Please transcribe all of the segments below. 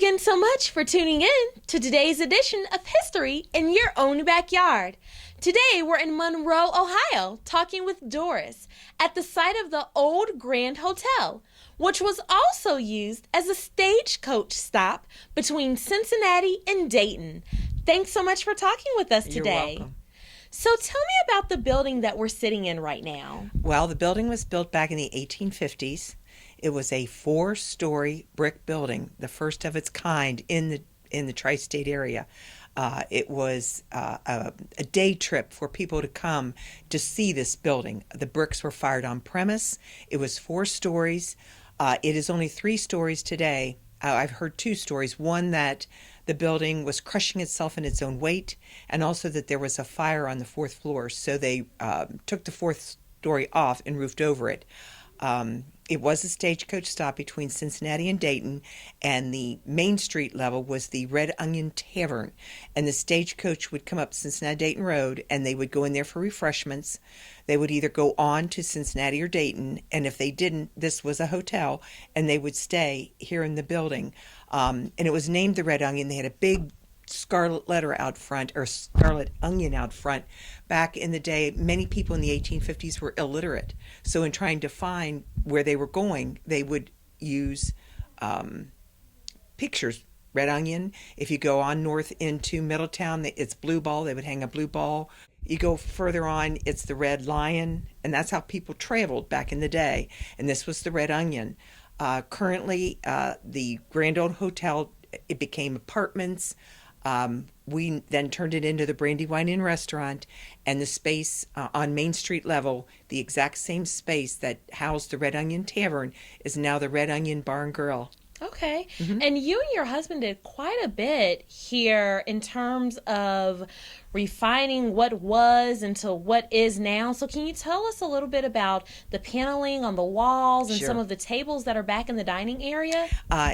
again so much for tuning in to today's edition of History in Your Own Backyard. Today we're in Monroe, Ohio, talking with Doris at the site of the old Grand Hotel, which was also used as a stagecoach stop between Cincinnati and Dayton. Thanks so much for talking with us today. You're welcome. So tell me about the building that we're sitting in right now. Well, the building was built back in the 1850s. It was a 4-story brick building, the first of its kind in the tri-state area. It was a day trip for people to come to see this building. The bricks were fired on premise. It was 4 stories. It is only 3 stories today. I've heard 2 stories. One, that the building was crushing itself in its own weight, and also that there was a fire on the 4th floor. So they took the 4th story off and roofed over it. It was a stagecoach stop between Cincinnati and Dayton, and the Main Street level was the Red Onion Tavern. And the stagecoach would come up Cincinnati Dayton Road, and they would go in there for refreshments. They would either go on to Cincinnati or Dayton, and if they didn't, this was a hotel, and they would stay here in the building. And it was named the Red Onion. They had a big scarlet letter out front, or scarlet onion out front. Back in the day, many people in the 1850s were illiterate. So in trying to find where they were going, they would use pictures. Red Onion. If you go on north into Middletown, it's Blue Ball. They would hang a blue ball. You go further on, it's the Red Lion. And that's how people traveled back in the day. And this was the Red Onion. Currently, the Grand Old Hotel, it became apartments. We then turned it into the Brandy Wine Inn restaurant, and the space on Main Street level, the exact same space that housed the Red Onion Tavern, is now the Red Onion Bar and Grill. Okay. And you and your husband did quite a bit here in terms of refining what was into what is now. So can you tell us a little bit about the paneling on the walls and Sure. some of the tables that are back in the dining area?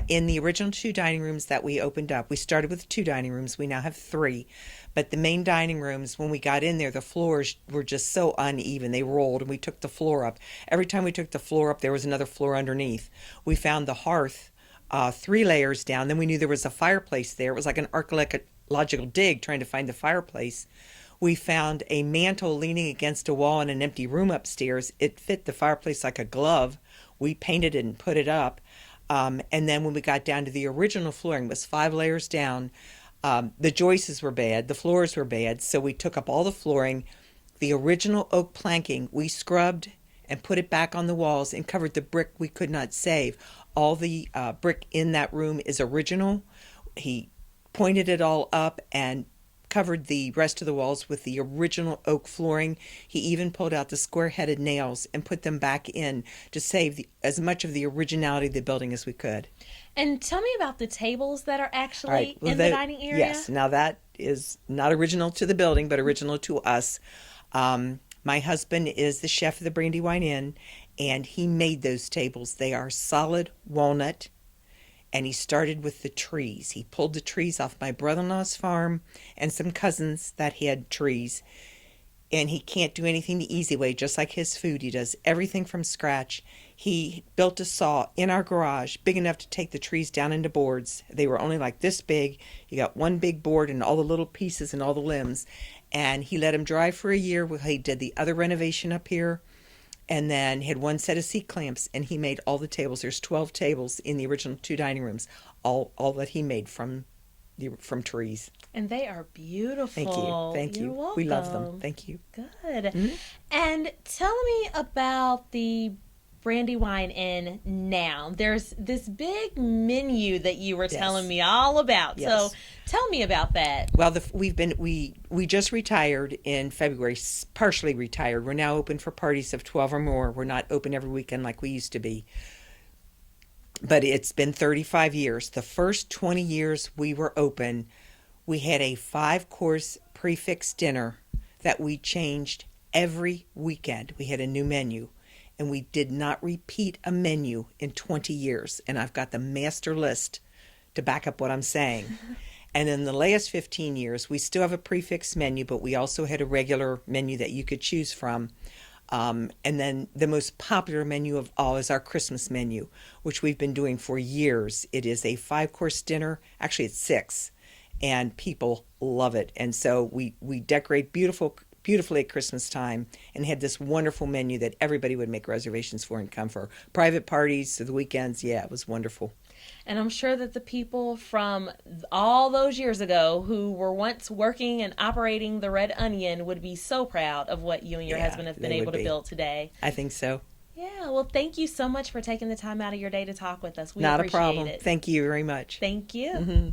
In the original 2 dining rooms that we opened up, we started with 2 dining rooms. We now have 3. But the main dining rooms, when we got in there, the floors were just so uneven. They rolled, and we took the floor up. Every time we took the floor up, there was another floor underneath. We found the hearth 3 layers down. Then we knew there was a fireplace there. It was like an archaeological dig trying to find the fireplace. We found a mantle leaning against a wall in an empty room upstairs. It fit the fireplace like a glove. We painted it and put it up. And then when we got down to the original flooring, it was 5 layers down. The joists were bad. The floors were bad. So we took up all the flooring. The original oak planking, we scrubbed and put it back on the walls and covered the brick we could not save. All the brick in that room is original. He pointed it all up and covered the rest of the walls with the original oak flooring. He even pulled out the square-headed nails and put them back in to save as much of the originality of the building as we could. And tell me about the tables that are actually Right. Well, in the dining area. Yes. Now that is not original to the building, but original to us. My husband is the chef of the Brandy Wine Inn, and he made those tables. They are solid walnut, and he started with the trees. He pulled the trees off my brother-in-law's farm and some cousins that had trees. And he can't do anything the easy way, just like his food. He does everything from scratch. He built a saw in our garage big enough to take the trees down into boards. They were only like this big. You got one big board and all the little pieces and all the limbs. And he let them dry for a year while he did the other renovation up here. And then had 1 set of seat clamps, and he made all the tables. There's 12 tables in the original 2 dining rooms, all that he made from trees. And they are beautiful. Thank you. Thank You're you. welcome. We love them. Thank you. Good. And tell me about the Brandy Wine Inn now. There's this big menu that you were telling me all about. Yes. So tell me about that. Well, we just retired in February, partially retired. We're now open for parties of 12 or more. We're not open every weekend like we used to be. But it's been 35 years. The first 20 years we were open, we had a 5-course prefix dinner that we changed every weekend. We had a new menu, and we did not repeat a menu in 20 years. And I've got the master list to back up what I'm saying. And in the last 15 years, we still have a prefix menu, but we also had a regular menu that you could choose from. And then the most popular menu of all is our Christmas menu, which we've been doing for years. It is a 5-course dinner. Actually, it's 6, and people love it. And so we decorate beautifully at Christmas time and had this wonderful menu that everybody would make reservations for and come for private parties, to the weekends. Yeah, it was wonderful. And I'm sure that the people from all those years ago who were once working and operating the Red Onion would be so proud of what you and your husband have been able to build today. I think so. Yeah, well, thank you so much for taking the time out of your day to talk with us. We Not appreciate a problem. it. Thank you very much. Thank you. Mm-hmm.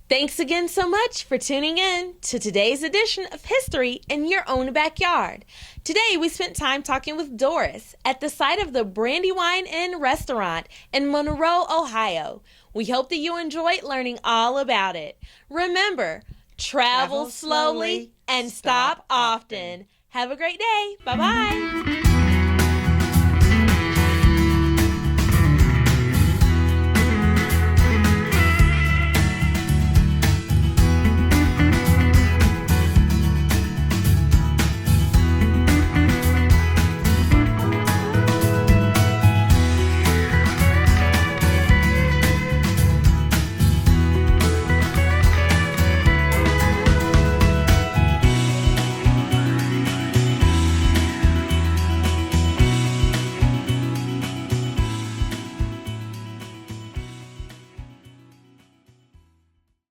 Thanks again so much for tuning in to today's edition of History in Your Own Backyard. Today we spent time talking with Doris at the site of the Brandy Wine Inn restaurant in Monroe, Ohio. We hope that you enjoyed learning all about it. Remember, travel slowly and stop often. Have a great day. Bye-bye.